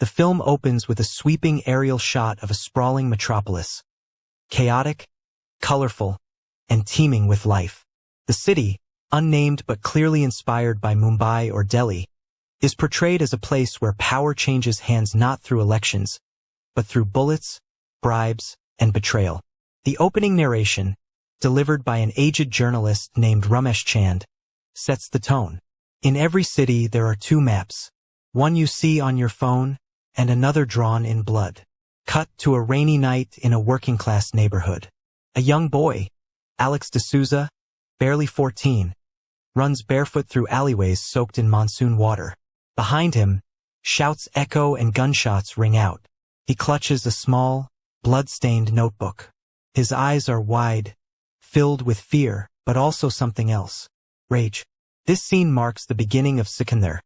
The film opens with a sweeping aerial shot of a sprawling metropolis. Chaotic, colorful, and teeming with life. The city, unnamed but clearly inspired by Mumbai or Delhi, is portrayed as a place where power changes hands not through elections, but through bullets, bribes, and betrayal. The opening narration, delivered by an aged journalist named Ramesh Chand, sets the tone. In every city there are two maps, one you see on your phone and another drawn in blood. Cut to a rainy night in a working-class neighborhood. A young boy, Alex D'Souza, barely 14, runs barefoot through alleyways soaked in monsoon water. Behind him, shouts echo and gunshots ring out. He clutches a small, blood-stained notebook. His eyes are wide, filled with fear, but also something else. Rage. This scene marks the beginning of Sikandar,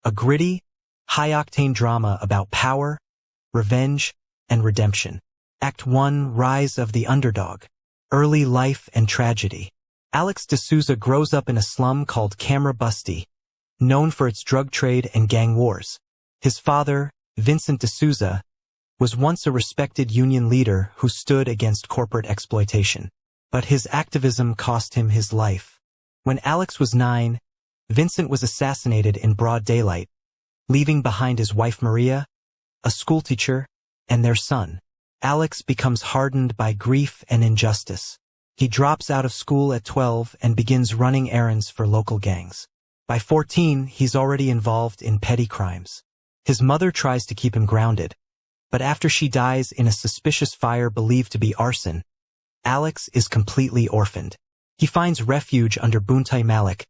a gritty, high-octane drama about power, revenge, and redemption. Act 1, Rise of the Underdog. Early life and tragedy. Alex D'Souza grows up in a slum called Camera Basti, known for its drug trade and gang wars. His father, Vincent D'Souza, was once a respected union leader who stood against corporate exploitation. But his activism cost him his life. When Alex was 9, Vincent was assassinated in broad daylight, leaving behind his wife Maria, a schoolteacher, and their son. Alex becomes hardened by grief and injustice. He drops out of school at 12 and begins running errands for local gangs. By 14, he's already involved in petty crimes. His mother tries to keep him grounded, but after she dies in a suspicious fire believed to be arson, Alex is completely orphaned. He finds refuge under Buntai Malik,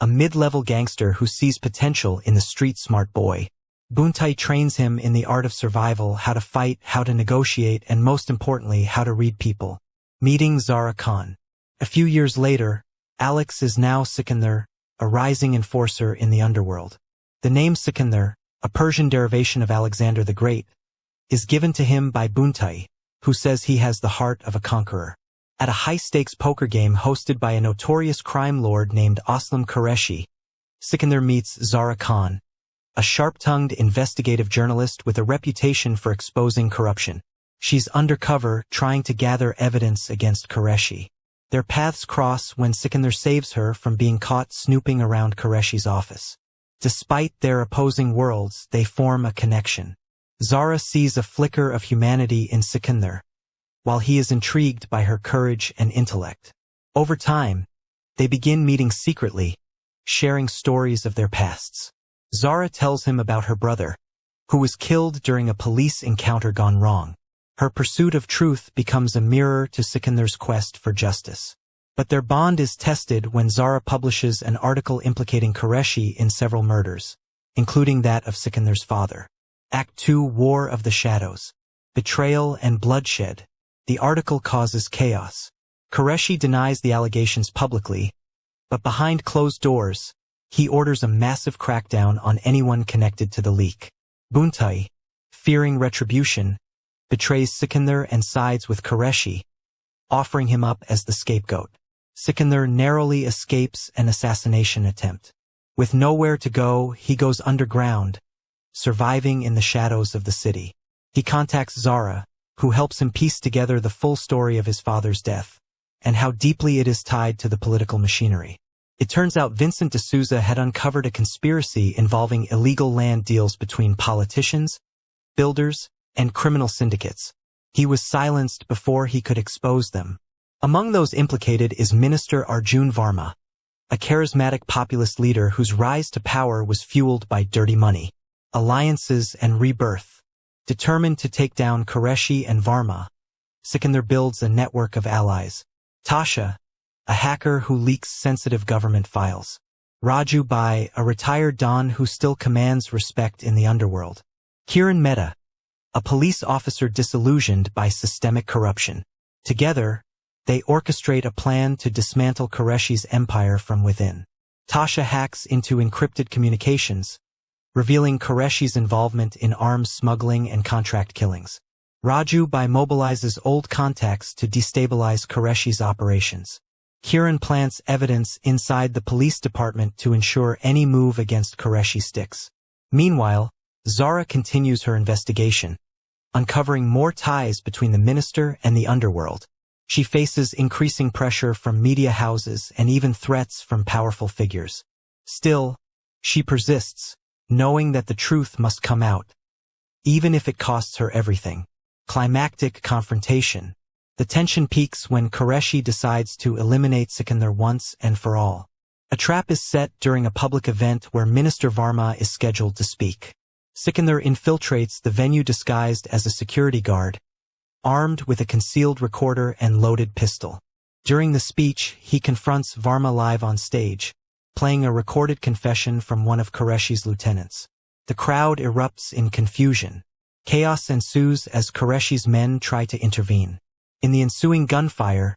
a mid-level gangster who sees potential in the street-smart boy. Buntai trains him in the art of survival, how to fight, how to negotiate, and most importantly, how to read people. Meeting Zara Khan. A few years later, Alex is now Sikandar, a rising enforcer in the underworld. The name Sikandar, a Persian derivation of Alexander the Great, is given to him by Buntai, who says he has the heart of a conqueror. At a high-stakes poker game hosted by a notorious crime lord named Aslam Qureshi, Sikandar meets Zara Khan, a sharp-tongued investigative journalist with a reputation for exposing corruption. She's undercover, trying to gather evidence against Qureshi. Their paths cross when Sikandar saves her from being caught snooping around Qureshi's office. Despite their opposing worlds, they form a connection. Zara sees a flicker of humanity in Sikandar, while he is intrigued by her courage and intellect. Over time, they begin meeting secretly, sharing stories of their pasts. Zara tells him about her brother, who was killed during a police encounter gone wrong. Her pursuit of truth becomes a mirror to Sikandar's quest for justice. But their bond is tested when Zara publishes an article implicating Qureshi in several murders, including that of Sikandar's father. Act 2, War of the Shadows. Betrayal and bloodshed. The article causes chaos. Qureshi denies the allegations publicly, but behind closed doors, he orders a massive crackdown on anyone connected to the leak. Buntai, fearing retribution, betrays Sikandar and sides with Qureshi, offering him up as the scapegoat. Sikandar narrowly escapes an assassination attempt. With nowhere to go, he goes underground, surviving in the shadows of the city. He contacts Zara, who helps him piece together the full story of his father's death, and how deeply it is tied to the political machinery. It turns out Vincent D'Souza had uncovered a conspiracy involving illegal land deals between politicians, builders, and criminal syndicates. He was silenced before he could expose them. Among those implicated is Minister Arjun Varma, a charismatic populist leader whose rise to power was fueled by dirty money, alliances, and rebirth. Determined to take down Qureshi and Varma, Sikandar builds a network of allies. Tasha, a hacker who leaks sensitive government files. Raju Bai, a retired don who still commands respect in the underworld. Kiran Mehta, a police officer disillusioned by systemic corruption. Together, they orchestrate a plan to dismantle Qureshi's empire from within. Tasha hacks into encrypted communications, revealing Qureshi's involvement in arms smuggling and contract killings. Raju Bai mobilizes old contacts to destabilize Qureshi's operations. Kiran plants evidence inside the police department to ensure any move against Qureshi sticks. Meanwhile, Zara continues her investigation, uncovering more ties between the minister and the underworld. She faces increasing pressure from media houses and even threats from powerful figures. Still, she persists, knowing that the truth must come out, even if it costs her everything. Climactic confrontation. The tension peaks when Qureshi decides to eliminate Sikandar once and for all. A trap is set during a public event where Minister Varma is scheduled to speak. Sikandar infiltrates the venue disguised as a security guard, armed with a concealed recorder and loaded pistol. During the speech, he confronts Varma live on stage, playing a recorded confession from one of Qureshi's lieutenants. The crowd erupts in confusion. Chaos ensues as Qureshi's men try to intervene. In the ensuing gunfire,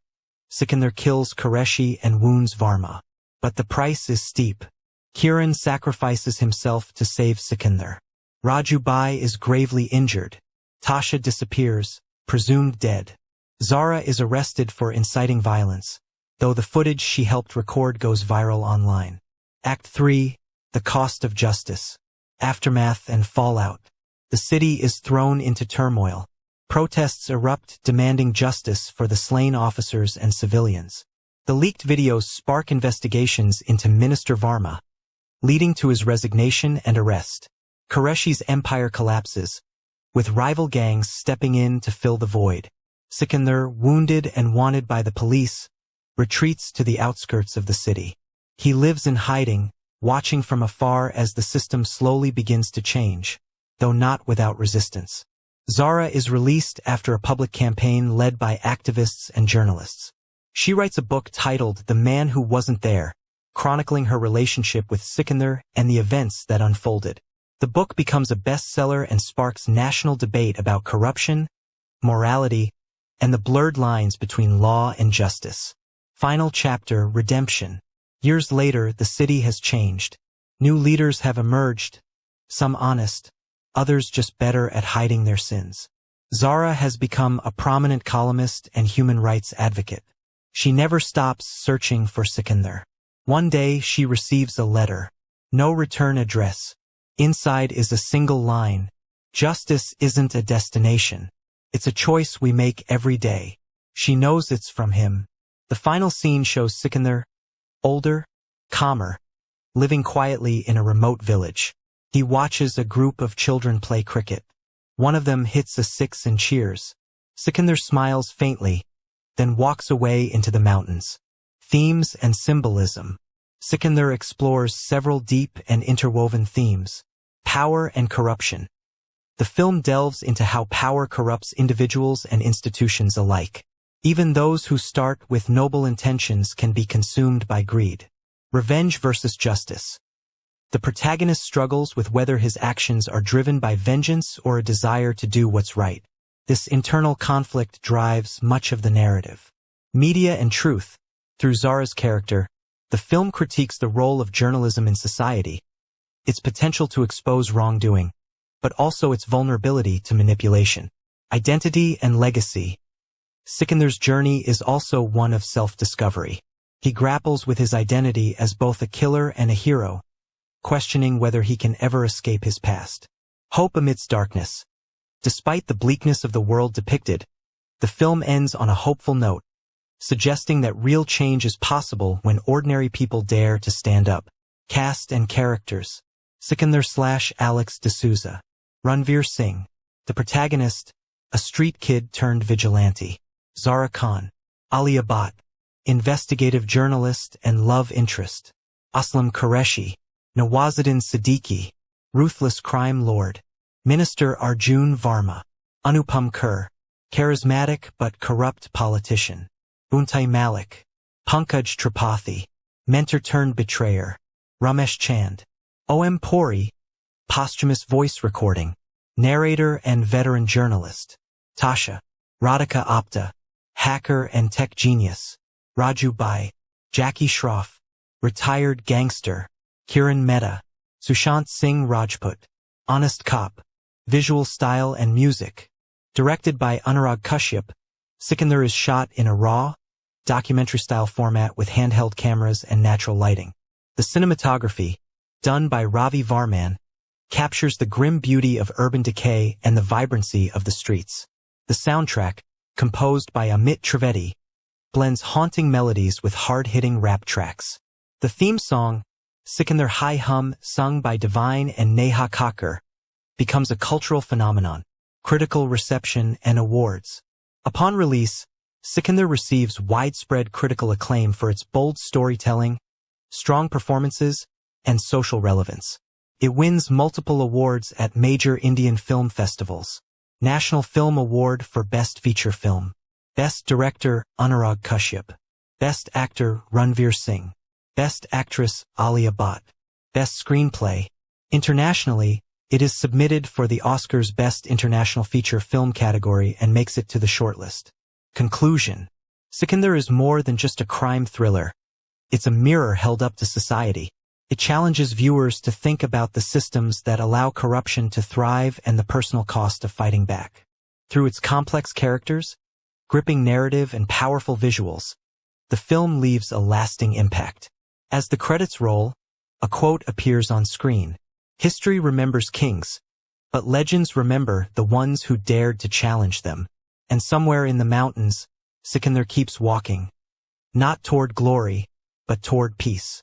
Sikandar kills Qureshi and wounds Varma. But the price is steep. Kiran sacrifices himself to save Sikandar. Raju Bai is gravely injured. Tasha disappears, presumed dead. Zara is arrested for inciting violence, though the footage she helped record goes viral online. Act 3. The Cost of Justice. Aftermath and fallout. The city is thrown into turmoil. Protests erupt demanding justice for the slain officers and civilians. The leaked videos spark investigations into Minister Varma, leading to his resignation and arrest. Qureshi's empire collapses, with rival gangs stepping in to fill the void. Sikandar, wounded and wanted by the police, retreats to the outskirts of the city. He lives in hiding, watching from afar as the system slowly begins to change, though not without resistance. Zara is released after a public campaign led by activists and journalists. She writes a book titled The Man Who Wasn't There, chronicling her relationship with Sikandar and the events that unfolded. The book becomes a bestseller and sparks national debate about corruption, morality, and the blurred lines between law and justice. Final chapter: Redemption. Years later, the city has changed. New leaders have emerged, some honest, others just better at hiding their sins. Zara has become a prominent columnist and human rights advocate. She never stops searching for Sikandar. One day she receives a letter. No return address. Inside is a single line: "Justice isn't a destination. It's a choice we make every day." She knows it's from him. The final scene shows Sikandar, older, calmer, living quietly in a remote village. He watches a group of children play cricket. One of them hits a six and cheers. Sikandar smiles faintly, then walks away into the mountains. Themes and symbolism. Sikandar explores several deep and interwoven themes: power and corruption. The film delves into how power corrupts individuals and institutions alike. Even those who start with noble intentions can be consumed by greed. Revenge versus justice. The protagonist struggles with whether his actions are driven by vengeance or a desire to do what's right. This internal conflict drives much of the narrative. Media and truth. Through Zara's character, the film critiques the role of journalism in society, its potential to expose wrongdoing, but also its vulnerability to manipulation. Identity and legacy. Sikandar's journey is also one of self-discovery. He grapples with his identity as both a killer and a hero, questioning whether he can ever escape his past. Hope amidst darkness. Despite the bleakness of the world depicted, the film ends on a hopeful note, suggesting that real change is possible when ordinary people dare to stand up. Cast and characters. Sikandar/Alex D'Souza. Ranveer Singh. The protagonist, a street kid turned vigilante. Zara Khan. Alia Bhatt. Investigative journalist and love interest. Aslam Qureshi. Nawazuddin Siddiqui. Ruthless crime lord. Minister Arjun Varma. Anupam Kher. Charismatic but corrupt politician. Untai Malik. Pankaj Tripathi. Mentor turned betrayer. Ramesh Chand. O.M. Puri. Posthumous voice recording. Narrator and veteran journalist. Tasha. Radhika Apte. Hacker and tech genius. Raju Bai. Jackie Shroff. Retired gangster. Kiran Mehta. Sushant Singh Rajput. Honest cop. Visual style and music. Directed by Anurag Kashyap, Sikandar is shot in a raw, documentary-style format with handheld cameras and natural lighting. The cinematography, done by Ravi Varman, captures the grim beauty of urban decay and the vibrancy of the streets. The soundtrack, composed by Amit Trivedi, blends haunting melodies with hard-hitting rap tracks. The theme song, Sikandar Hi Hum, sung by Divine and Neha Kakkar, becomes a cultural phenomenon, critical reception, and awards. Upon release, Sikandar receives widespread critical acclaim for its bold storytelling, strong performances, and social relevance. It wins multiple awards at major Indian film festivals. National Film Award for Best Feature Film. Best Director, Anurag Kashyap. Best Actor, Ranveer Singh. Best Actress, Alia Bhatt. Best Screenplay. Internationally, it is submitted for the Oscars Best International Feature Film category and makes it to the shortlist. Conclusion. Sikandar is more than just a crime thriller. It's a mirror held up to society. It challenges viewers to think about the systems that allow corruption to thrive and the personal cost of fighting back. Through its complex characters, gripping narrative, and powerful visuals, the film leaves a lasting impact. As the credits roll, a quote appears on screen. History remembers kings, but legends remember the ones who dared to challenge them. And somewhere in the mountains, Sikandar keeps walking. Not toward glory, but toward peace.